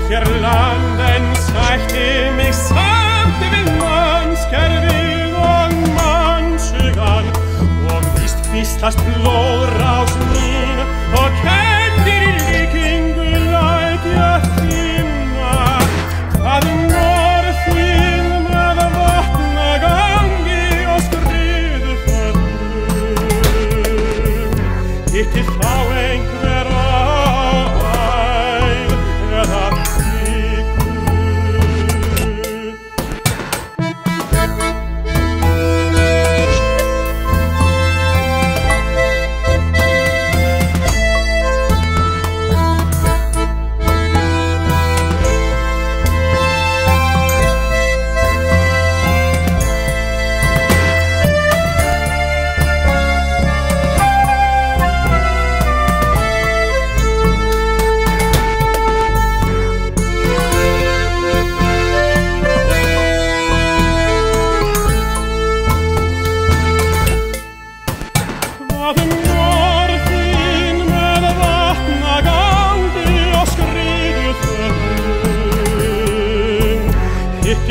Hér landen sætti mig samt við mannskerfið og mannshugan og víst kvíslast blóðrás mín og kenndir í líkingu lækja þína hvað norðið með vatnagangi og skriðuföllum hitti þá einhver æð eða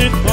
It